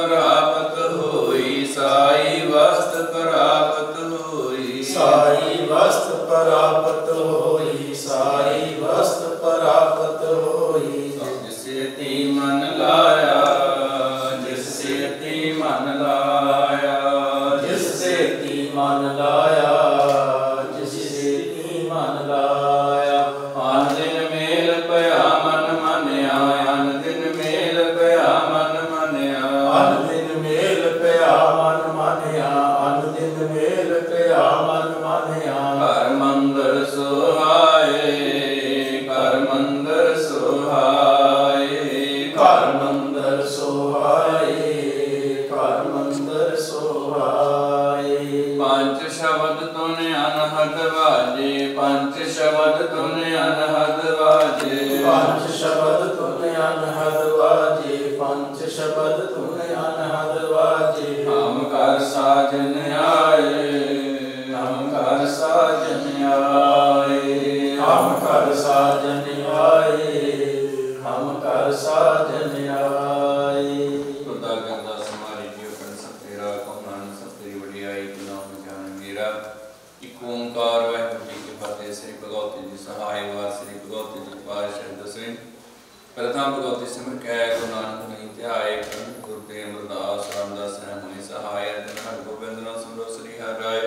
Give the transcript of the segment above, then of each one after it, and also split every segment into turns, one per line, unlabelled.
प्राप्त होई, साई वस्त प्राप्त होई।
साई वस्त प्राप्त होई, साई वस्त प्राप्त होई।
जिसे ती मन लाया, जिससे ती मन लाया,
जिससे ती मन लाया, जिससे ती मन लाया।
आन दिन मेल पया मन मानिया, आन दिन मेल पया मन मानिया।
अन दिन मेल पया मन मानिया, अन दिन मेल पया मन मानिया।
घर मंदिर सुहाए, घर मंदिर सुहाए,
घर मंदिर सोहाए, घर मंदिर सोहाए।
पंच शब्द तुन अनहद बाजे, पंच शब्द तुन अनहद बाजे।
पंच शब्द तुन अनहद बाजे, पंच शब्द तुन अनहद बाजे।
हम कर साजन आए, हम कर साजन आए।
हम कर साजन आए, हम कर साजन आए।
खुदा करदा समारी जीव कर सब तेरा, कौन नानक सब तेरी वडियाई, तू नाम जान मेरा। एक ओंकार वाहिगुरू जी की फतेह। श्री भगवती जी सहाय वार, श्री भगवती जी पातशाह दसवें। प्रथम भगवती सिमर कै गुरु नानक नहीं ध्याए, गुरु ते अमरदास रामदास है होई सहाय। धन हर गोबिंद नाम सिमरो श्री हर राय,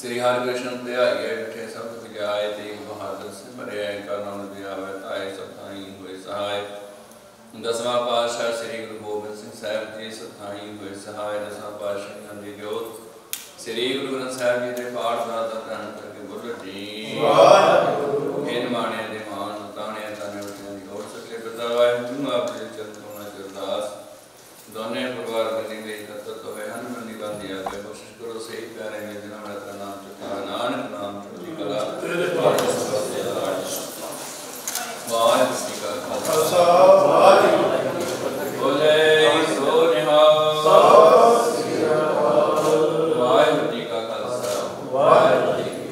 श्री हरि कृष्ण ध्याये बैठे सब दुख जाए। तेग बहादुर सिमरे कर नाम दियावे, ताए सब थाई होए सहाय। दसवां पातशाह श्री गुरु गोबिंद सिंह साहिब जी सताई होए सहाय। दसवां पातशाह नंदी जोत श्री गुरु ग्रंथ साहिब जी के पाठ का धन करके बोलो जी
वाहिगुरू।
इन माने दे मान ताने ताने उठे और सके पिता वाहिगुरू आपके चरणों में अरदास। दोने परिवार बनी गई तत्व तो है हन बंदी बंदी आगे कोशिश करो सही प्यारे में जिन्हों में तेरा नाम चुका नानक नाम चुकी कला वाहिगुरू जी का खालसा
वाहिगुरू।
बोले सो निहाल। वाहिगुरू जी का खालसा
वाहिगुरू जी की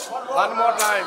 One more time.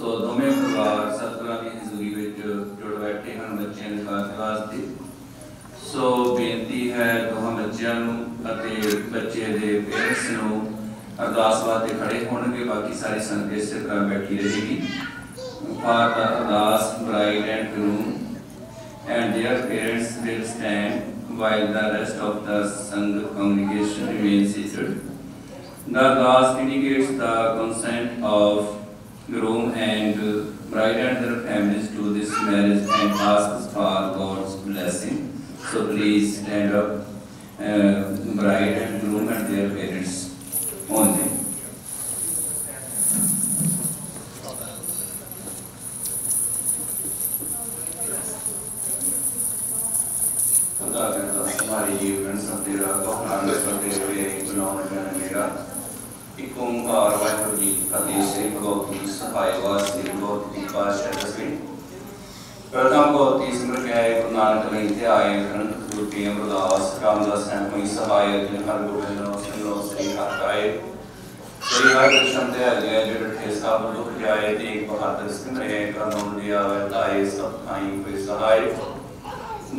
सो दोवें परिवार सतगुरां दी हज़ूरी विच जुड़ बैठे हैं बच्चों के खास वास्ते। सो बेनती है दोहां बच्चों अते बच्चे दे पेरेंट्स नूं अरदास वास्ते खड़े होणगे। बाकी सारी संगत इस तरह बैठी रहेगी। For the ardas, bride and groom and their parents will stand while the rest of the Sangha congregation remains seated. The ardas indicates the consent of groom and bride and their families to this marriage and asks for God's blessing. So please stand up, bride and groom and their parents only. हमारे जीवन सब तेरा कौन सब तेरे गुनाह जाने मेरा एक ओंकार वाहिगुरू जी फतेह श्री भगवत की सहाय वास्ते भगवत की पातशाह दसवीं प्रथम भगवती सिमर के आए गुरु नानक लेते आए ग्रंथ गुरु अमरदास रामदास की सहाय हर गोविंद सिंह श्री हरकाए श्री हर कृष्ण दया जय जो ठे सब दुख जाए देख बहादुर सिमरे करम दिया वताए सब थाई कोई सहाय।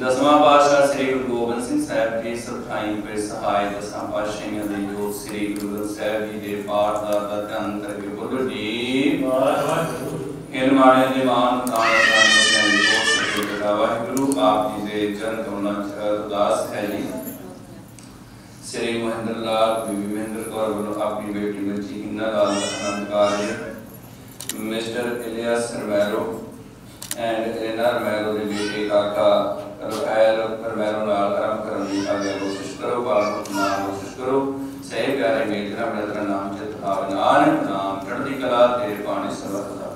दसवां पातशाह श्री गुरु गोबिंद सिंह साहब जी सताई पे सहाय। दसां पातशाहियां दे जो श्री गुरु ग्रंथ साहब जी दे पाठ दा ध्यान करके बोलो जी हिरमाने दे मान ताने ताने को सत्य जगा वाहिगुरू आप जी दे चरण कमलों च अरदास है जी। श्री महेंद्र लाल बीबी महेंद्र कौर वालों अपनी बेटी बच्ची हिना लाल आनंद कार्य मिस्टर इलियास रवैरो एंड एना रवैरो दे बेटे काका रवैरो नाल आरंभ करने की आज्ञा कोशिश करो। बालक नाम कोशिश करो सही प्यारे मेरा मेरा नाम चित भाव नानक नाम चढ़ती कला तेरे पानी सर्वदा।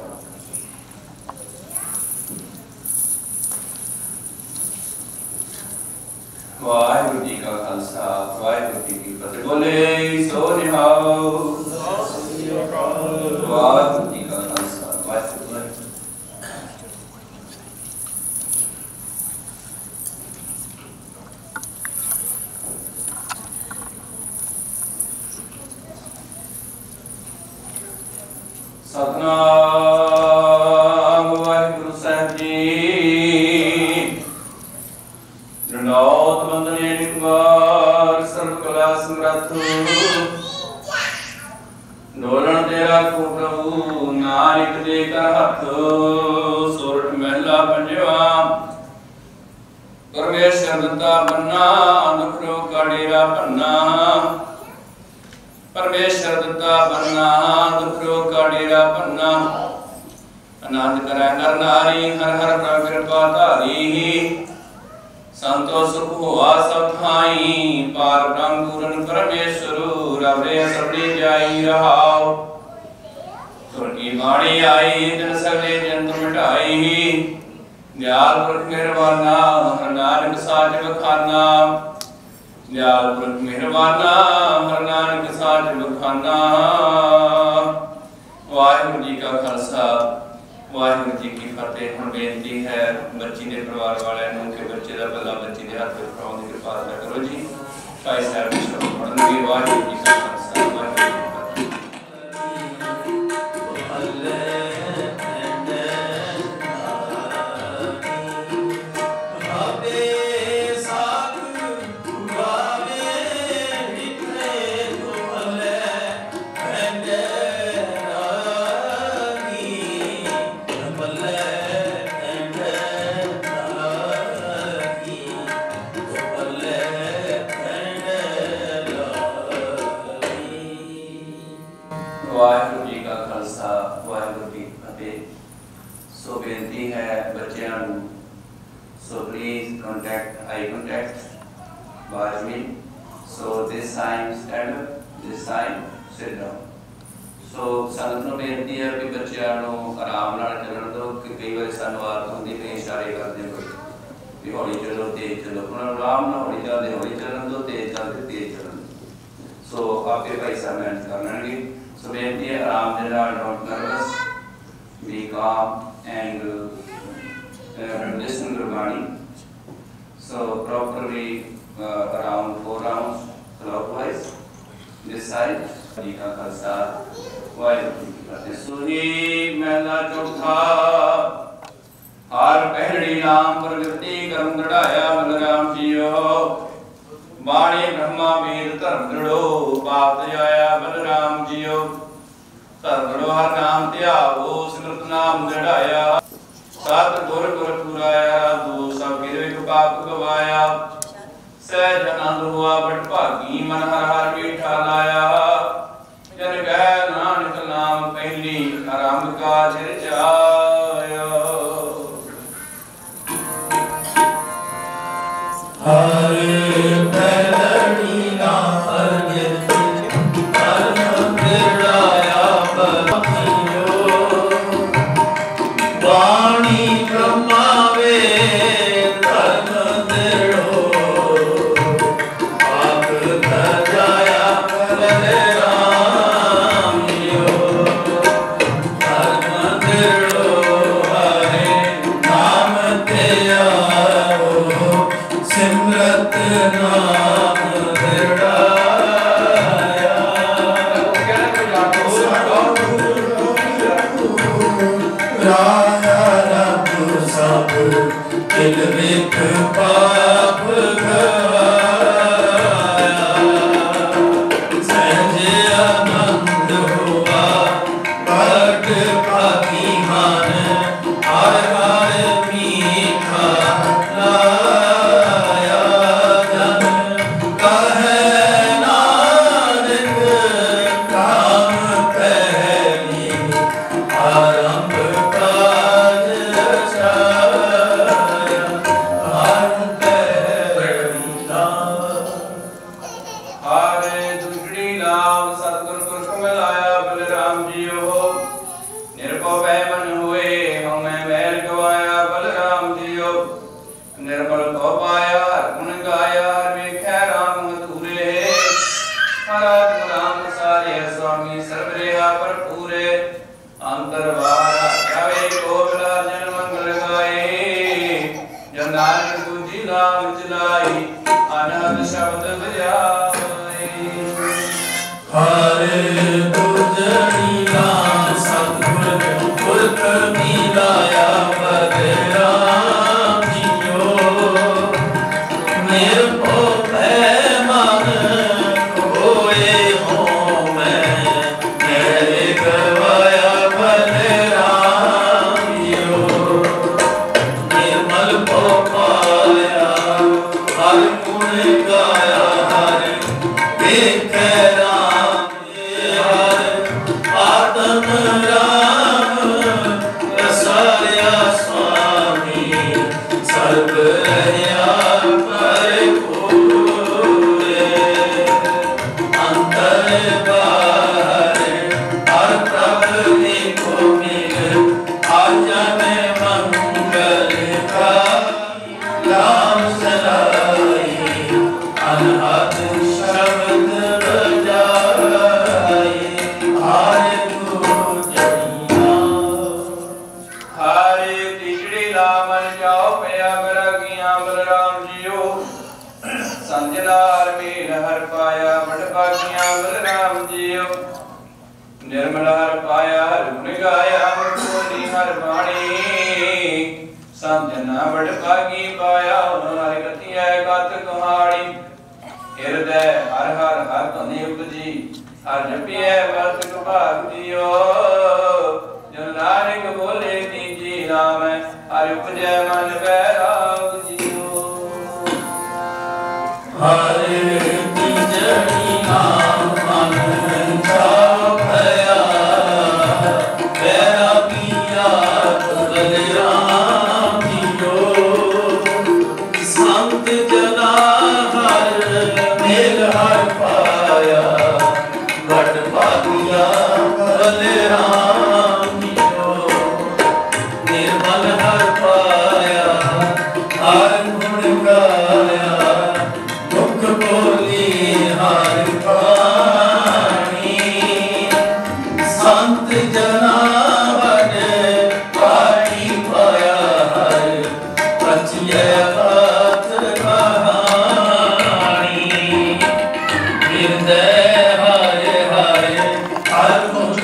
वाहिगुरू जी का खालसा वाहिगुरू जी की फतेह। बोले सो निहाओ वाहिगुरू जी का खालसा वाहिगुरू। सतनाम वाहिगुरू साहब जी नौत बंदने निकबार सर्व कला समर्थ डोलन तेरा को प्रभु नानक दे कर हथ सोरठ महला पंजवा परमेश्वर दत्ता बन्ना दुखरो काड़ेरा पन्ना परमेश्वर दत्ता बन्ना दुखरो का डेरा पन्ना आनंद करे नर नारी हर हर प्रभु कृपा धारी संतो सुख हुआ सब थाई पार ब्रह्म पूरन परमेश्वर रवरे सबड़ी जाई रहाओ तुर की बाणी आई जन सगले जंतु मिटाई दयाल पुरख मेहरबाना हर नानक साज बखाना दयाल पुरख मेहरबाना हर नानक साज बखाना। वाहिगुरू जी का खालसा वाहिगुरू जी की फतेह। हम बेनती है बच्ची के परिवार वाले के बच्चे का भला बच्ची के हाथ में पाउन की कृपा करो जी। भाई साहब शब्द पढ़न वाहिगुरू जी का खालसा वाहिगुरू जी की फतेह। वाहिगुरू जी का खालसा वाहिगुरू जी की फतेह। सो बेनती है बच्चों so please contact I contact by me. So this time stand up this time sit down. सो संगत नूं बेनती है कि बच्चों आराम नाल चलण दो कि कई बार सानू आदत हुंदी कई इशारे करदे कोई भी हौली चलो तेज चलो हुण आराम नाल हौली चलदे हौली चलण दो तेज चलदे तेज चलण दो। सो आपे भाई साहब मैनेज कर लेंगे। So बेनती है आराम दे नाल don't nervous be calm and listen Gurbani. So properly around 4 rounds clockwise this side ji का खालसा सोही महला चौथा। हार पहली नाम प्रगति कर्म दृढ़ाया बलराम जियो। बाणी ब्रह्मा वेद धर्म दृढ़ो पाप जाया बलराम जियो। धर्म दृढ़ो हर नाम त्यागो सिमरत नाम दृढ़ाया। सात गुर गुर पुराया दो सब गिरवे पाप गवाया। सहज आनंद हुआ बट भागी मन हर हर बैठा लाया। जन कह नानक नाम पहली आरंभ का चर्चाया।
हरे पहली नाम प्रगति कर्म दृढ़ाया बलराम वाणी ब्रह्मा वेद धर्म दृढ़ो पाप जाया बलराम धर्म दृढ़ो हरे नाम त्यागो सिमरत नाम दृढ़ाया। राया रब सब किल विख पाप गवाया। सहज आनंद हुआ बट भागी मन हर हर मीठा लाया। जन कहे नानक नाम पहली आरंभ काज रचाया। आरंभ पहली नाम
हारे दुष्टी नाम सतगुर पुरख मिलाया बलराम जियो। निर्भय भय मन हुए हमें मैल गवाया बलराम जियो। निर्मल को पाया गुण गाया वेख्या राम मधुरे। हर आत्म राम सारे स्वामी सर्वरेहा भरपूरे। अंतरवार गावे कोवला जन मंगल गाए। जन नानक दूजी नाम चलाई अनहद शब्द बजाए।
हरे दुजनी नाम सतगुर पुरख मिलाया बलराम जियो। निर्भो भय मन खोए हो मैं मेरे गवाया बलराम जियो। निर्मल को पाया हर गुण गाया हर देख राम हर आत्म राम रसाया स्वामी सर्व रया भरपूरे। अंतर बाहर हर प्रभु देखो मिल आजा में मंगल का राम सलाई अनहद शब्द बजाए। हारे दुजनिया
हारे तिजड़ी लामन जाओ पया बरागियां बलराम जियो। संजनार मेल हर पाया बड़ भागियां बलराम जियो। निर्मल हर पाया हर गुण गाया बोली हर बाणी। समझना बड़ भागी पाया हर कथिया कथ कहानी। हृदय हर हर हर धनि उपजी हर जपिए वर्त भाग दियो। जो नानक बोले तीजी नाम हर उपजै मन बैराग जियो।
हरे तिजड़ी नाम मन जाओ भया बैरागिया बलराम जियो। संत जना हर मेल हर पाया बट भागिया बलराम जियो। निर्मल हर पाया हर गुण गाया मुख बोली हर वाणी। संत जना बड़ पाई पाया हर बचिए बात कहानी। हृदय हरे हरे हर गुण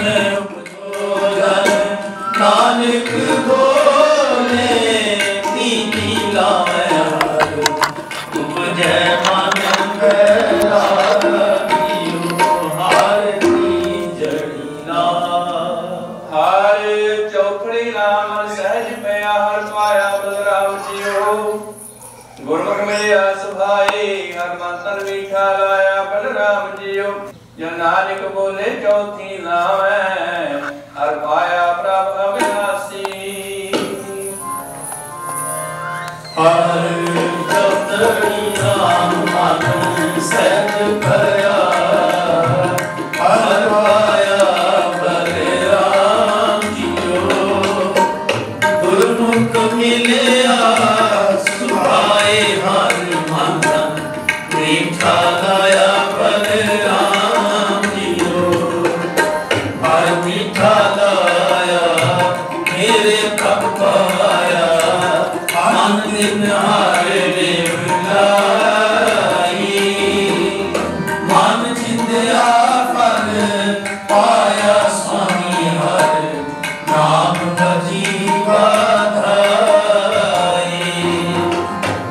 चौथी लावे हर पाया प्रभ अविनाशी
हर चौथी नाम मन सहज भया हर पाया बरे राम जियो गुरमुख मिलिया सुभाए हर मन मीठा लाया बरे राम जियो हर मीठा लाया मेरे प्रभ पाया मन दिन हारे बुलाई मन जिंदया फल पाया स्वामी हर नाम भजीवा धाई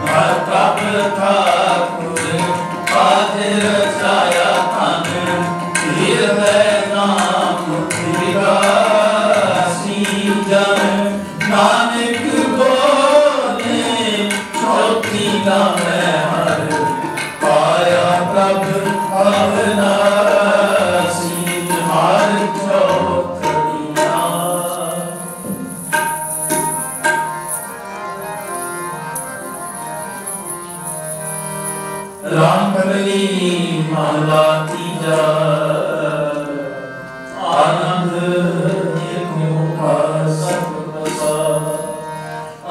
हर प्रभ ठाकुर पाद रचाया धन हृदय नाम विरासी जन नानक बोले चौथी नाम हर पाया प्रभ अविनाशी हर चौथी नाम राम कली माला तीजा आनंद निर्गुण का सब बसा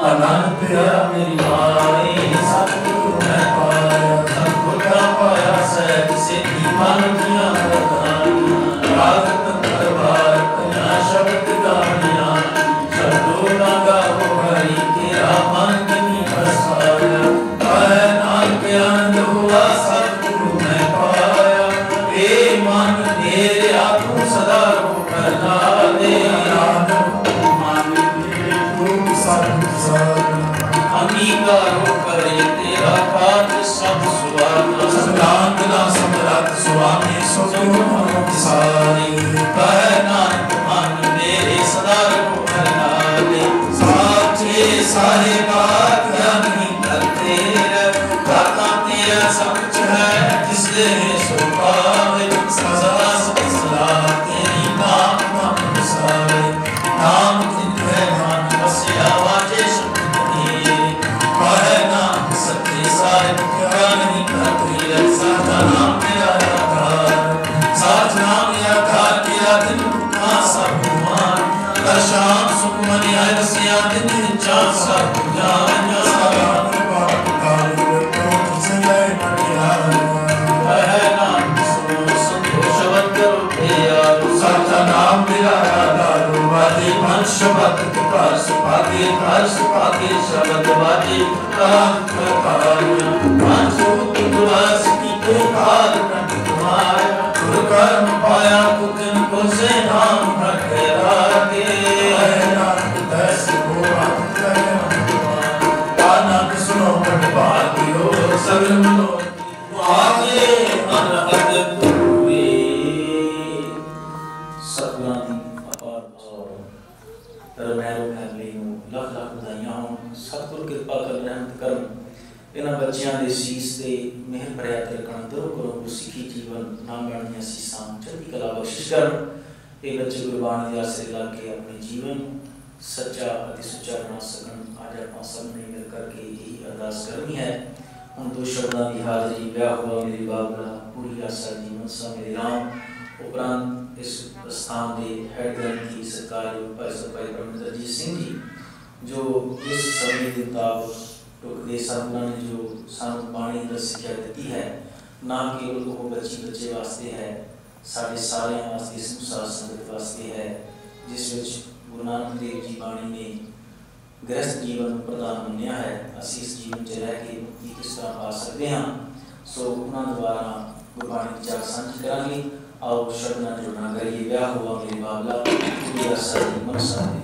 आनंद प्रिया मेरी माई सतगुरु मैं पाया सतगुरु का पाया सहज से मन किया राग दरबार कन्या शब्द गानिया शब्दों ना गाओ हरि तेरा मन नहीं बसाया है नानक आनंद हुआ सतगुरु मैं पाया ए मन मेरे आपको सदा रो करना दे मन मेरे रूप अंगीकारो करे तेरा पाठ सब सुवाना सदांगना समरत स्वामी सुगुण सारी कह नानक मन मेरे सदा रो करना दे साचे सारे बात नहीं करते दाता तेरा सब कुछ है जिसने सो पावे सदा सदा तेरी नाम नाम सारे नाम जिन है मन बसिया वाजे सच्चे सारे क्या नहीं करते साचा नाम मेरा आधार साच नाम आधार तेरा दिन का सब मान शाम सुखमन आय रसिया दिन चांद सब जान सारा बात काल को जिसने मटिया है नाम संतोषवत करो तेरा साचा नाम मेरा आधार वादे मन शब्द का सुपागे हर सुपागे शब्द वादे काल कर्म पाया कुकन को से नाम रखे रागे दस को आनंद सुनो पट पागियो सगल मनो आगे अनहद तुवे सतगुरां दी अपार रमैरो कर ली लख लख बधाइयां हों सतगुर कृपा कर रहमत करम इन्हां बच्चियां दे सीस ते मेहर भरिया तिलकण दरो करो गुरसिखी जीवन नाम गणिया सीसां चढ़दी कला बख्शिश करन ये बच्चे गुरबाणी दे आसरे लाके अपने जीवन सच्चा अति सुच्चा बना सकन आज आप सब ने मिल करके यही अरदास करनी है उन दो शब्दां दी हाजरी ब्याह हुआ मेरी बाबला पूरी आशा जीवन सा मेरे राम उपरांत इस स्थान दे हेड ग्रंथी सरकारी भाई ब्रह्मदरजीत सिंह जी जो इस समय के मुताबिक टुकदे सतगुरां ने जो सानू बाणी दी सिक्ख्या दी है ना केवल वो बच्चे वास्ते है साढ़े सारे वास्ते संसार संगत वास्ते है जिस विच गुरु नानक देव जी बाणी ने गृहस्थ जीवन प्रदान मन्या है असी इस जीवन च रह के मुक्ति किस तरह पा सकते हैं सो उन्होंने द्वारा गुरबाणी की जाग साझी करांगे आओ शब्दां जुड़ना करिए ब्याह हुआ मेरी बाबला पूरी आशा दी मनसा दी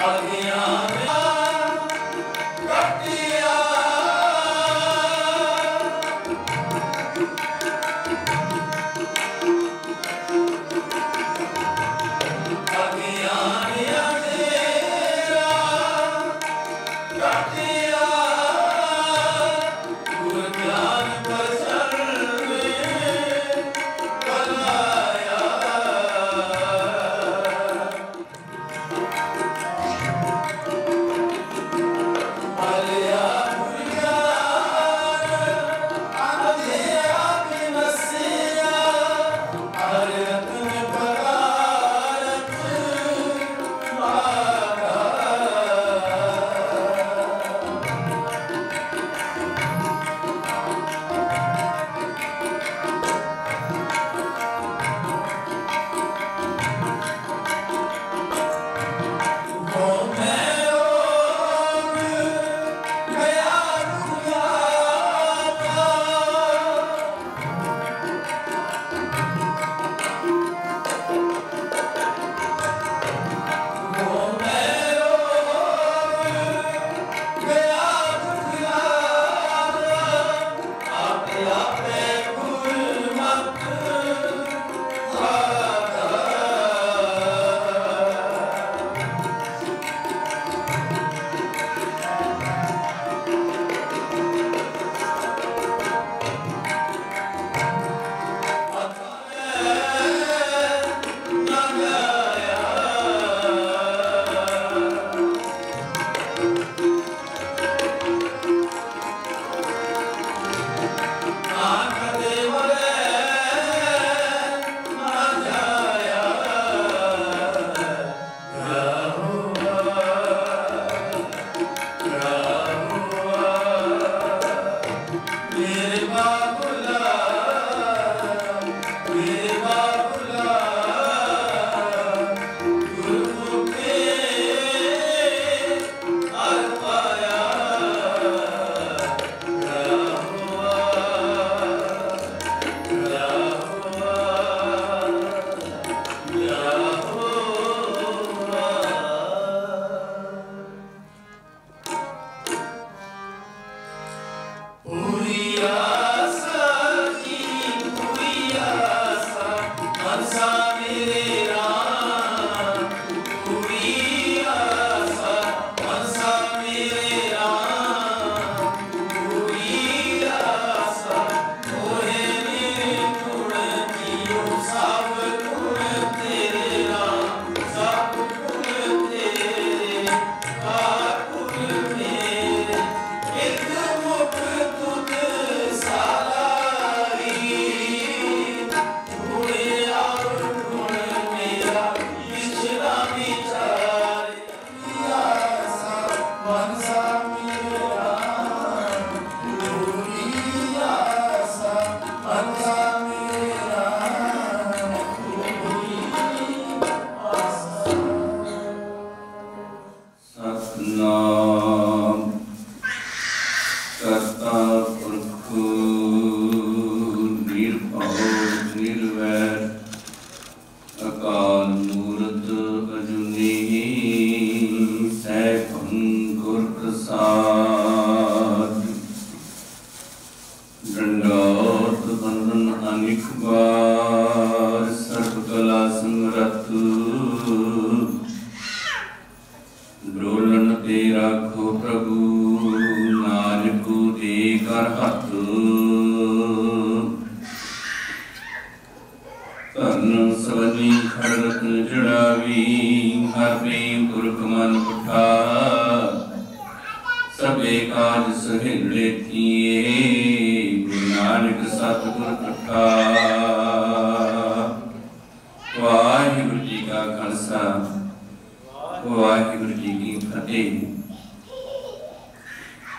आगे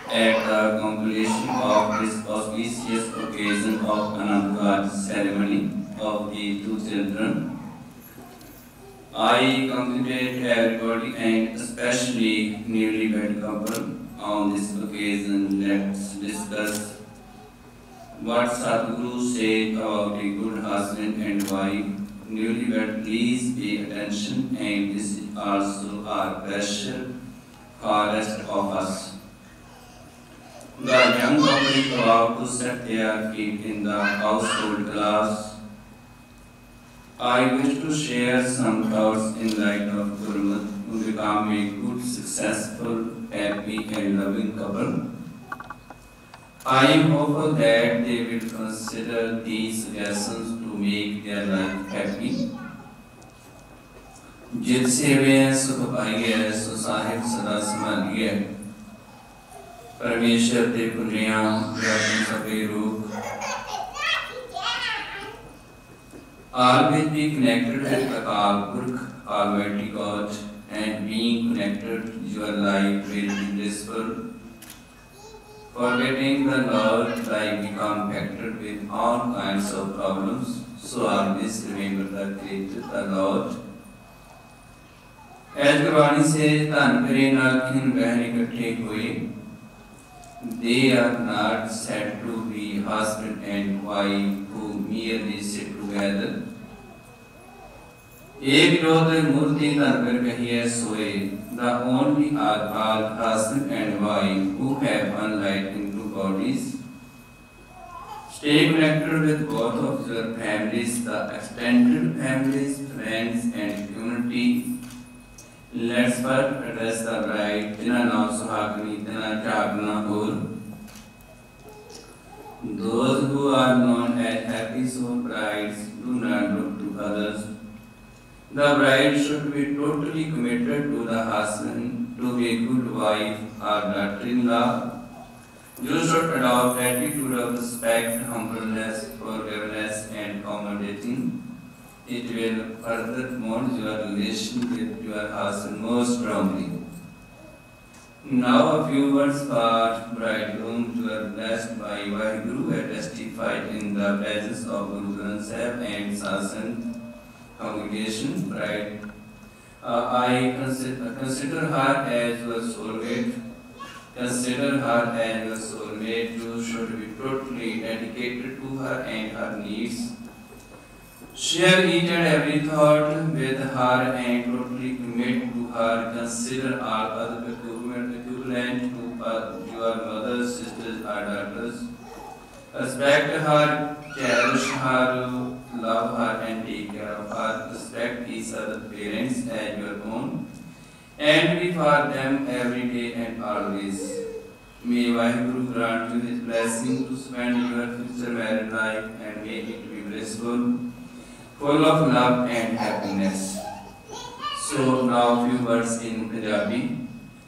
At the completion of this auspicious occasion of Anand ceremony of the two children, I congratulate everybody and especially newlywed couple on this occasion. Let's discuss what Sadhguru said about a good husband and wife. Newlywed, please pay attention, and this is also our pressure for rest of us. The young couple is about to set their feet in the household class. I wish to share some thoughts in light of Gurmat to become a good, successful, happy and loving couple. I am hopeful that they will consider these suggestions to make their life happy. जित सेवे सुख पाइए सो साहिब सदा संभालिए परमेश्वर दे पुण्या अपने सभी रूप always be connected with the Purkh, Almighty God, and being connected your life will be blissful. Forgetting the Lord like become affected with all kinds of problems, so always remember the Creator, the Lord. As Gurani says, Tanpare Nakhin Bahan Ikatthe Hue, they are not said to be husband and wife who merely sit together. एक विरोध मूर्ति तंत्र कहिए सोए. The only are husband and wife who have one light in two bodies. Stay connected with both of your families, the extended families, friends and community. Let's first address the bride. Tina naam suhagni, tina jagna hor. Those who are known as happy soul brides do not look to others. The bride should be totally committed to the husband, to be a good wife or daughter-in-law. You should adopt attitude of respect, humbleness, forgiveness and accommodating. It will further mold your relation with your husband more strongly. Now a few words for bridegroom. You are blessed by Vaheguru and testified in the presence of Guru Granth Sahib and Sasan congregation. Bride, I consider her as your soulmate. Consider her as your soulmate. You should be totally dedicated to her and her needs. Share each and every thought with her and totally commit to her. Consider all other equivalent to your mothers, sisters, or daughters. Respect her, cherish her, love her, and take care of her. Respect each other's parents as your own, and be for them every day and always. May Vaheguru grant you His blessing to spend your future married life and make it be blissful, full of love and happiness. So now a few words in Punjabi.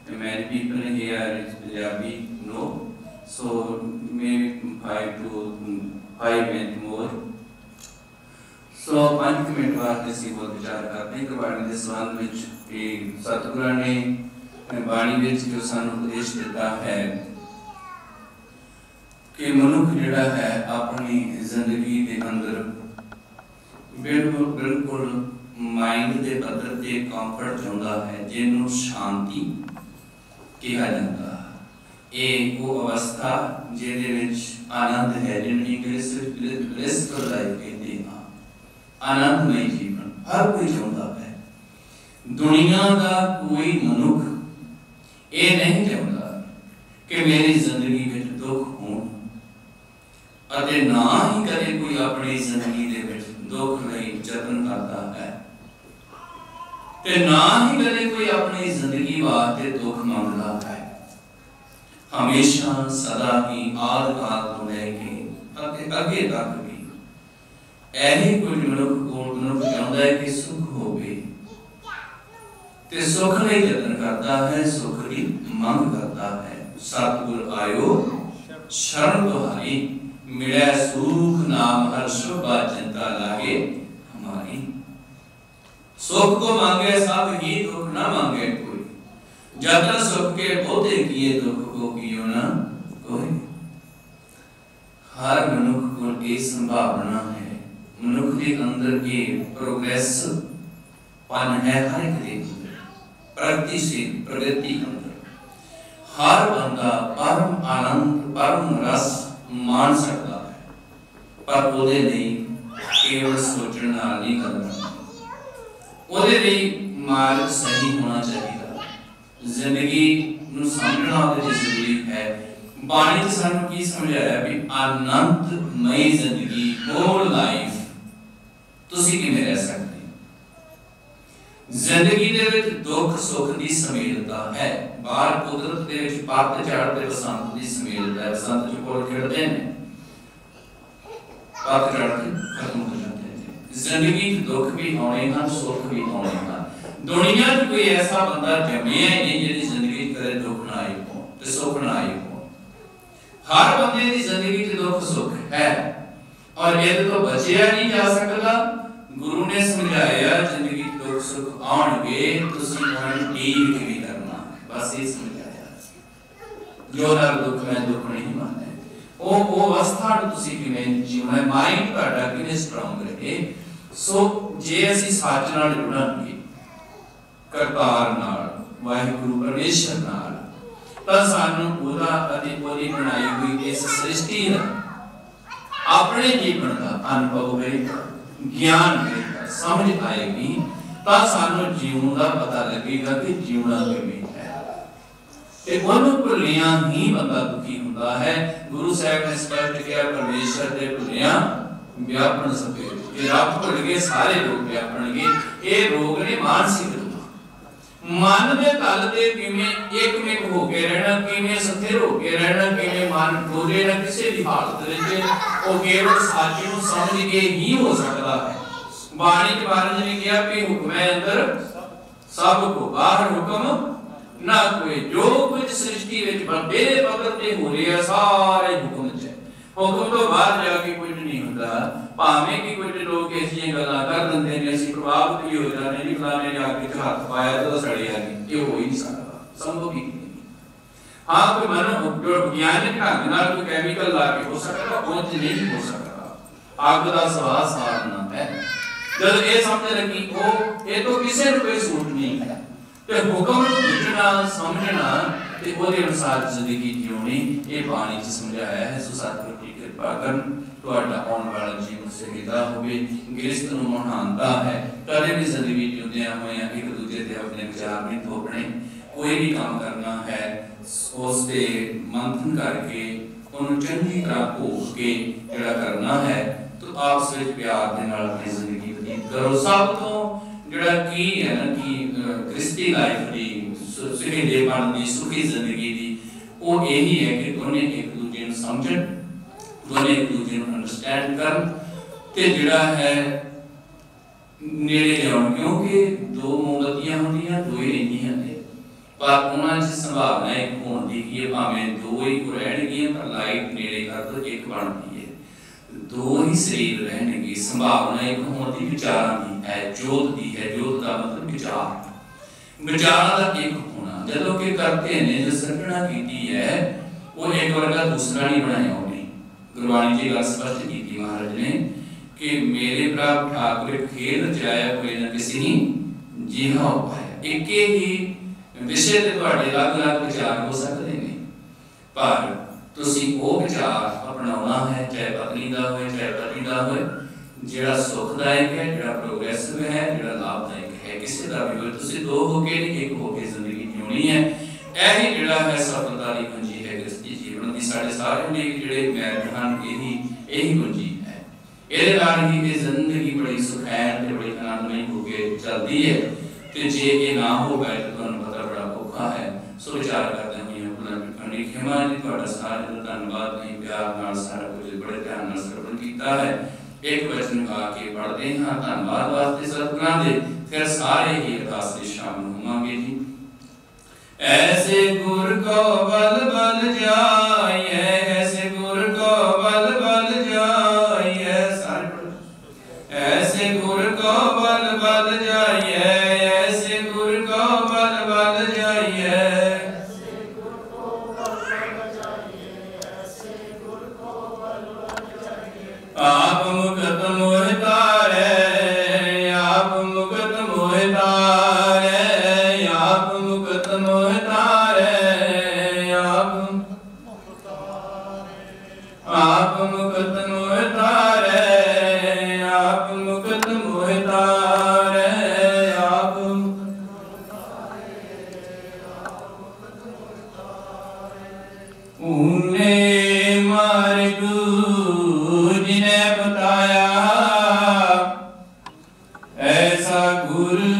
Many people here is Punjabi, no. So maybe 5 minutes more. So 5 minute बाद किसी को विचार करते हैं कि बाणी के संबंध में कि सतगुरु ने बाणी विच जो सानू उपदेश दिता है कि मनुख जिहड़ा है अपनी जिंदगी के अंदर बिल्कुल बिल्कुल माइंड के पद्धर से कंफर्ट चाहता है, जिन्हों शांति कहा जाता है। एक वो अवस्था जिहदे विच आनंद है, जिन्हें इंग्लिश ब्लिसफुल लाइफ कहते हैं, आनंदमय जीवन हर कोई चाहता है। दुनिया का कोई मनुख ये नहीं चाहता कि मेरी जिंदगी में दुख हो, अते ना ही कदे कोई अपनी जिंदगी दे विच दुख नहीं जतन करता है, ते ना ही कदे कोई अपनी जिंदगी वास्ते दुख मंगता है। हमेशा सदा ही आद काल तो लेके अगे तक भी ऐही कुछ मनुख चाहता है कि सुख होवे, ते सुख नहीं जतन करता है, सुख की मंग करता है। सतगुर आयो शरण तुम्हारी, मिले सुख नाम हर शुभ चिंता लागे हमारी। सुख को मांगे सब ही, दुख न मांगे कोई, जतन सुख के बहुते किए, दुख को कियो न कोई। हर मनुख को एक संभावना है, मनुख के अंदर ये प्रोग्रेस पन है, हर एक के प्रगतिशील प्रगति अंदर हर बंदा परम आनंद परम रस मान सकता है, पर ਉਹਦੇ ਲਈ केवल सोचने नाल नहीं करना, ਉਹਦੇ ਲਈ मार्ग सही होना चाहिए। जिंदगी ਨੂੰ ਸਮਝਣਾ ਉਹਦੇ ਲਈ ਜ਼ਰੂਰੀ है। ਬਾਣੀ ਚ ਸਾਨੂੰ ਕੀ ਸਮਝਾਇਆ ਵੀ ਆਨੰਦਮਈ ਜ਼ਿੰਦਗੀ ਹੋਲ ਲਾਈਫ ਤੁਸੀਂ ਕਿਵੇਂ ਰਹਿ ਸਕਦੇ। जिंदगी दे विच दुख सुख की समेलता है, बाहर कुदरत दे विच पत झड़ ते बसंत की समेलता है। बसंत च फुल खिड़दे ने, पत झड़ के खत्म हो जाते हैं। जिंदगी च दुख भी आने हैं, सुख भी आने हैं। दुनिया च कोई ऐसा बंदा जम्मिया ही नहीं जिहदी जिंदगी च कदे दुख ना आई हो ते सुख ना आई हो। हर बंदे की जिंदगी च दुख सुख है और ये तो बचिया नहीं जा सकता। गुरु ने समझाया जिंदगी सुख आउणगे, तुसीं उन्हें डील किवें करना, बस ये समझाया। जो हर दुख में दुख नहीं माने, वो अवस्था नूं तुसीं किवें जीवना, माइंड तुहाडा किवें स्ट्रांग रहे। सो जे असीं सच नाल जुड़ांगे, करतार नाल, वाहिगुरू परमेश्वर नाल, तां सानूं ओहदा अते ओहदी बनाई हुई इस सृष्टि दा अपने जीवन का अनुभव होएगा, ज्ञान होएगा, समझ आएगी। सानू जीवन का पता लगेगा कि जीवना किवें है, ते ओनू भुलिया ही बंदा दुखी हुंदा है। गुरु साहब ने स्पष्ट किया, परमेश्वर दे भुलिया व्यापन सके, जे रब भुल गए सारे लोग व्यापणगे। ये रोग ने मानसिक रोग, मन दे तल ते किवें एकमिक हो के रहना, किवें स्थिर हो के रहना, किवें मन डोले ना किसी भी हालत विच, ओ केवल सच नूं समझ के ही हो सकता है। बाणी के बारे में किया कि हुक्म अंदर सब को, बाहर हुक्म ना कोई। जो कुछ सृष्टि विच बड़े पद्धर ते हो रहा सारे हुक्म च, हुक्म तो बाहर जाके कुछ नहीं होता। भावें कि कुछ लोग ऐसी गल्लां कर दिंदे ने, असीं प्रभावित भी हो जाते हैं, फलाने ने आके हाथ पाया तो सड़िया नहीं, ये हो ही नहीं सकता, संभव ही नहीं। हाँ कोई मानो जो वैज्ञानिक ढंग नाल कोई कैमिकल ला के हो सकता, उंज नहीं हो सकता। अग दा सवाल सारना है। जब ये समझ लगी वो ये तो किसी को कोई सूट नहीं है, तो हुक्म को बुझना समझना ते ओदे अनुसार जिंदगी जीवनी, ये बाणी च समझाया है। सो सतगुर की कृपा करन तुहाडा आने वाला जीवन सहिदा होवे, गिरस्त नूं महानता है। कदे भी जिंदगी जीउंदियां होइयां एक दूजे ते अपने विचार नहीं थोपणे। कोई भी काम करना है उस ते मंथन करके उन्हें चंगी तरह भोग के जिहड़ा करना है, तो आपस विच प्यार दे नाल अपनी जिंदगी करो। सब तो जिहड़ा की है ना कि क्रिस्टी लाइफ दी सुखीदेपन दी सुखी जिंदगी दी वो यही है कि दोने एक दूजे नूं समझण, दोने एक दूजे नूं अंडरस्टैंड करन ते जिहड़ा है नेड़े लिआउण। क्योंकि दो मोमबत्तियां होंदियां दो ही रहिंदियां ने, पर उन्हां च संभावना एक होण दी कि भावें दो ही रहणगीਆਂ, पर लाइट नेड़े कर दो एक बनदी है। दो ही शरीर रहने की संभावना एक होती विचार की है, जोत की है। जोत का मतलब विचार, विचार का एक होना। जदों कि करते ने जो सरगना की है वो एक वर्गा दूसरा नहीं बनाया उन्हें। गुरबाणी जी गल स्पष्ट की महाराज ने कि मेरे प्रभु ठाकुर खेल रचाया कोई ना किसी जिहा उपाया। एक ही विषय ते तुहाडे अलग-अलग विचार हो सकते हैं, पर तुसी वो विचार अपनाना है, चाहे पत्नी का होए चाहे पति का होए, जिहड़ा सुखदायक है, जिहड़ा प्रोग्रेसिव है, जिहड़ा लाभदायक है, किसी का भी होए। तुसी दो होके नहीं एक होके जिंदगी जिउणी है। यही जिहड़ा है सफलता दी कुंजी है गृहस्थी जीवन दी। साडे सारे ने जिहड़े मैदान यही कुंजी है। ਇਹਦੇ ਨਾਲ ਹੀ ਇਹ ਜ਼ਿੰਦਗੀ ਬੜੀ ਸੁਖੈਨ ਤੇ ਬੜੀ ਆਨੰਦਮਈ ਹੋ ਕੇ ਚੱਲਦੀ ਹੈ। ਤੇ ਜੇ ਇਹ ਨਾ ਹੋਵੇ ਤਾਂ ਤੁਹਾਨੂੰ ਪਤਾ ਬੜਾ ਔਖਾ ਹੈ। ਸੋ ਵਿਚਾਰ ਕਰਦੇ ਹੋਏ ਆਪਣਾ ਵਿਖਾਣੀ ਖਿਮਾ ਜੀ ਤੁਹਾਡਾ ਸਾਰਿਆਂ ਦਾ ਧੰਨਵਾਦ। ਨਹੀਂ ਪਿਆਰ ਨਾਲ ਸਾਰਾ ਕੁਝ ਬੜੇ ਧਿਆਨ ਨਾਲ ਸਰਵਣ ਕੀਤਾ ਹੈ। ਇੱਕ ਵਚਨ ਗਾ ਕੇ ਪੜ੍ਹਦੇ ਹਾਂ ਧੰਨਵਾਦ ਵਾਸਤੇ ਸਤਿਗੁਰਾਂ ਦੇ, ਫਿਰ ਸਾਰੇ ਹੀ ਅਰਦਾਸ ਦੇ ਸ਼ਾਮਲ ਹੋਵਾਂਗੇ ਜੀ। ऐसे गुर को बल बल जाइए, ऐसे गुर को बल बल जाइए, ऐसे गुर को बल बल जाइए, ऐसे गुर को बल बल जाइए, आप मुकत मोह तारे, आप मुकत मोह तारे, आप मुकत मोह तारे, आप मुकत मोह तारे, आप मुकत मोह तारे, आप ऊने मार्ग जिन्हें बताया, ऐसा गुरु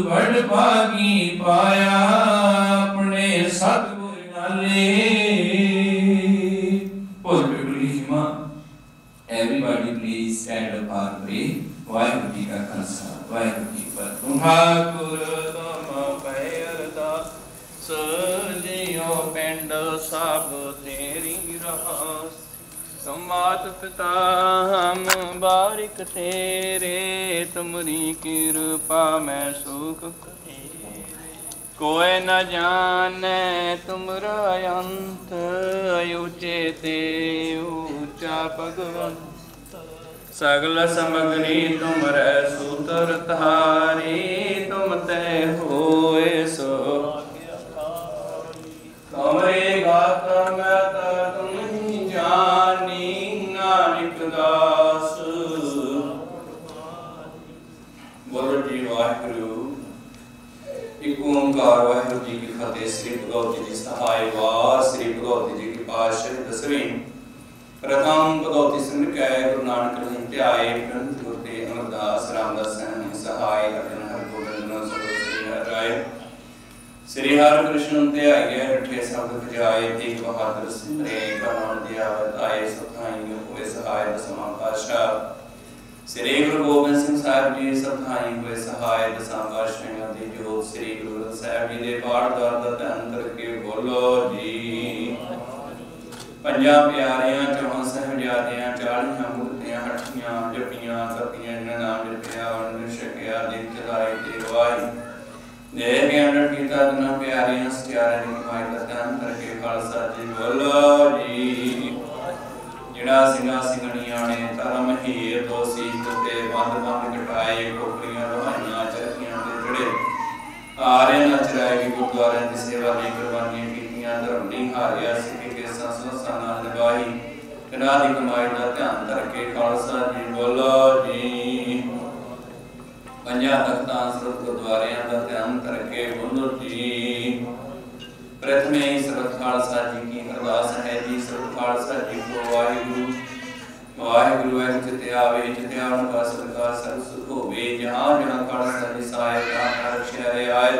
बड़ भागी पाया, अपने सतगुर नाले। Everybody please stand up and pray. Waheguru ji का खालसा वाहिगुरू जी की फतेह। ठाकुर तुम पै अरदास जियो पिंड सब तेरी रास, तुम मात पिता हम बारिक तेरे, तुमरी कृपा मैं सुख कोई न जाने तुमरा अंत, ऊंचे ते ऊंचा भगवंत, सगल समग्री तुमरे सूत्र धारी, तुम ते होए सो तुमरे गात मैं तुम ही जानी, नानक दास। बोलो जी वाहिगुरू। एक ओंकार वाहिगुरू जी की फतेह। श्री भगवती जी सहाय वार। श्री भगवती जी की पातशाही दसवीं प्रथम भगवती सिंह कै गुरु नानक रहीम ध्याए, ग्रंथ गुरु तेग अमरदास रामदास सैनी सहाय, अर्जन हर गोबिंद श्री हर राय, श्री हर कृष्ण ध्याए, रठे शब्द बजाए, तेग बहादुर सिमरे, करुण दिया बताए, सताई होए सहाय दसवां पातशाह। श्री गुरु गोबिंद सिंह साहिब जी सताई हुए सहाय दसां पातशाहियां दी जोत। श्री गुरु ग्रंथ साहिब जी दे पाठ द्वार दा ध्यान करके बोलो जी। पंजां प्यारियां चौहां साहिबजादियां 40 मूर्तियां हठियां जपियां कपियां जिन्हां नाम जपिया वंड छकिया दिन चलाए ते गवाई दे ज्ञान कीता जिन्हां प्यारियां सत्यारे दी कमाई दा ध्यान करके खालसा जी बोलो जी। जिहड़ा सिंगा सिंगणियां ने धर्म हीर दो सीत ते बंद बंद कटाए, कोकड़ियां लोहाइयां चरखियां ते जड़े आरे नचराए गुरुद्वारे दी सेवा दी कुर्बानियां कीतियां, धर्म नहीं हारिया सिख के संस्था नाल निभाई, तिन्हां दी कमाई दा ध्यान करके खालसा जी बोलो जी। पंजां तख्तां सरबत गुरुद्वारियां दा ध्यान करके बोलो जी। प्रथमे ही सरबत खालसा जी की अरदास है जी। सरबत खालसा जी को वाहिगुरू वाहिगुरू है चिते आवे चिते आवन का सरकार सर्व सुख होवे, जहां जहां खालसा जी सहाय तहां रक्षे आए,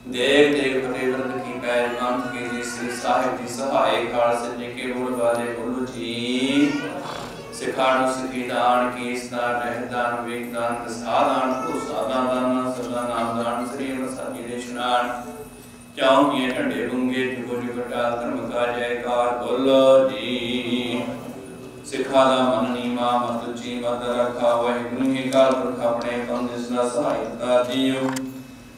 देव देव फतेह व्रत की पैर मंथ के जी श्री साहिब जी सहाय, खालसा जी के बोल वाले बोलो जी। सिखाणु सिखी दान कीस दान रह दान वेग दान प्रसादान को सादा दान सदा नाम दान श्री साजी दे स्नान, चाओ किए ठंडे गुंगे जुगो जुगटा धर्म का जयकार बोलो जी। सिखा दा मन नीमा मत उची मत रखा, वाहिगुरू ही काल पुरख अपने बंद जिसदा सहायता दियो।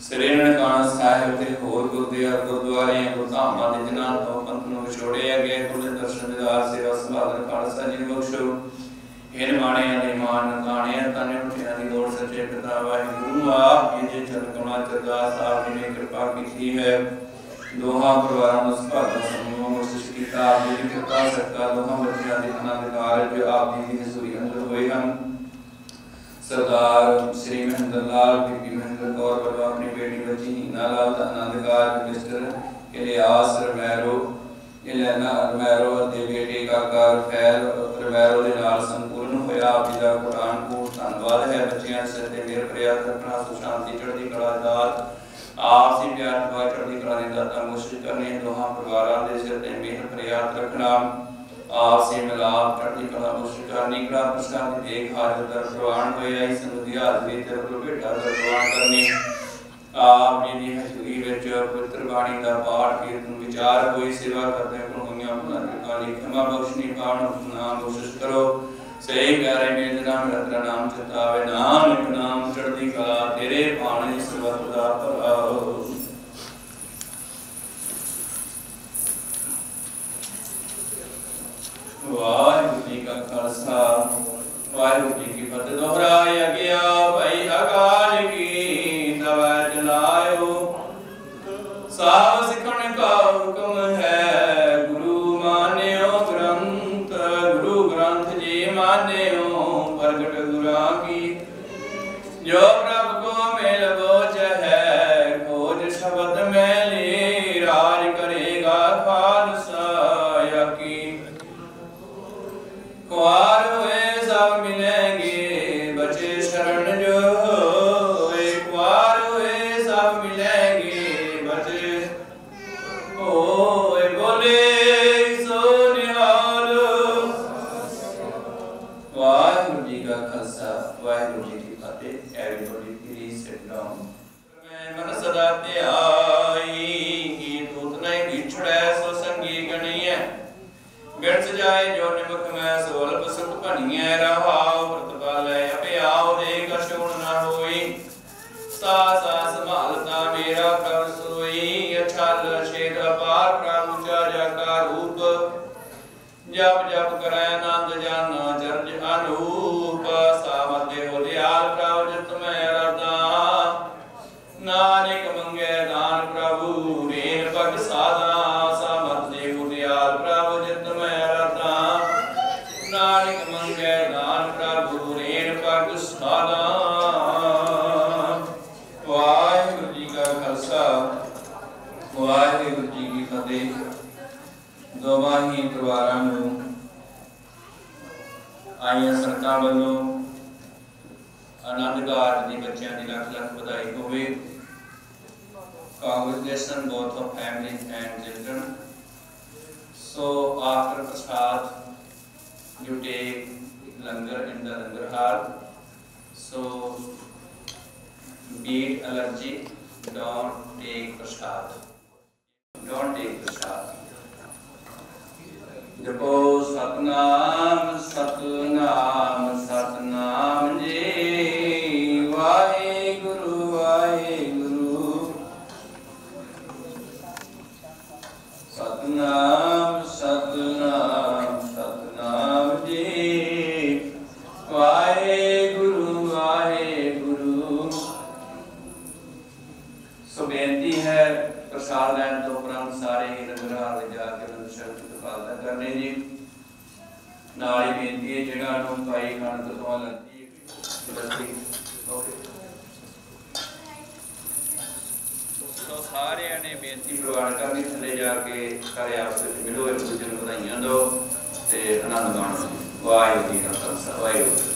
श्री ननकाना साहिब ते होर गुरुद्वारे गुरधामां दे जिन्हां तों पंथ नूं विछोड़िया गया कुल दर्शन दिदार सेवा संभालन खालसा जी बख्शो हिन माणिया दे मान काणिया तन उठिया दी लोड़ सच्चे पिता वाहिगुरू आप जी जे चरण कमला अरदास आप जी ने कृपा की है दोहां परिवारां नूं सुभागा समूह कोशिश कीता आप जी दी कृपा सदका दोहां बच्चियां दे आनंद कारज आप जी दी हज़ूरी अंदर होए हन सरदार श्री महेंद्र लाल बीबी महेंद्र कौर वालों अपनी बेटी बच्ची हीना लाल का आनंदकार मिस्टर इलियास रमैरो इलेना रमैरो दे बेटे काका रफैल रमैरो दे नाल संपूर्ण होया आप जी दा कुरान को धन्यवाद है बच्चियां सिर ते मेहर करिया रखना सुख शांति चढ़दी कला दात आप सी प्यार दुआ चढ़दी कला दी दाता कोशिश करनी दोहां परिवारां दे सिर ते मेहर करिया रखना आप से मिलाप चढ़ती कला मुश्किल निकला प्रसाद देख हाजर दर प्रवान होया ही संगति हाजरी तेरे को बेटा दर प्रवान करनी आप जी दी हजूरी विच पवित्र बाणी दा पाठ कीर्तन विचार होई सेवा करते को होइयां काली क्षमा बख्शनी पावन नाम कोशिश करो सही प्यारे मेरे नाम रत्न नाम चितावे नाम एक नाम चढ़ती कला तेरे पाणी सर्वत दा भला वाहिगुरू जी का खालसा वाहिगुरू जी की फतेह दोहराया गया भाई अकाल की दवा जलायो साव सिखण का हुक्म है गुरु मान्यो ग्रंथ गुरु ग्रंथ जी मान्यो प्रगट गुरा की जो प्रभु को मिल बोझ है खोज शब्द में ले राज करेगा खालसा की कुआर हुए सब मिलेंगे बचे शरण जो एक कुआर हुए सब मिलेंगे बचे ओए बोले सो निहाल वाहिगुरू जी का खालसा वाहिगुरू जी की फतेह एवरीबॉडी प्लीज सिट डाउन मैं मन सदा ध्याई की दूत नहीं बिछड़े सो संगी गणिए बिरस जाए जो निमुख में सोलप सुख भनिए रहाओ प्रतिपाले अभ्याओ दे कशुण न होई सा सा संभालता मेरा प्रभु सोई अछल छेद अपार प्रभु ऊंचा का रूप जप जप करे आनंद जन चरज अनूप सामते हो दयाल प्रभु जित में रदा नानक मंगे दान प्रभु रेन पग सादा सामते हो दयाल प्रभु जित में रदा नानक मंगे दान प्रभु रेन पग सादा वाहिगुरू जी का खालसा वाहिगुरू जी की फतेह दोवां ही परिवारां नूं आईयां संगतां वल्लों आनंद घाट दी बच्चियां दी लख लख बधाई होवे congratulations both of families and children so after prasad you take langar in the langar hall so beat allergy don't take prasad जपो सतनाम सतनाम सतनाम जी वाहिगुरु वाहिगुरु सतनाम सतनाम सतनाम जी वाहिगुरु वाहिगुरु सो बेनती है प्रसाद लैन तो उपरंत सारे ही लंगर हाल जाके शब्द पालना करने जी नाल ही बेनती है जिन्हां नूं भाई खान तो लगती ओके तो सारे ने बेनती प्रवान करनी थले जाके सारे आपस में मिलो एक दूसरे नूं बधाइयां दो ते आनंद माणो वाहिगुरू जी का खालसा वाहिगुरू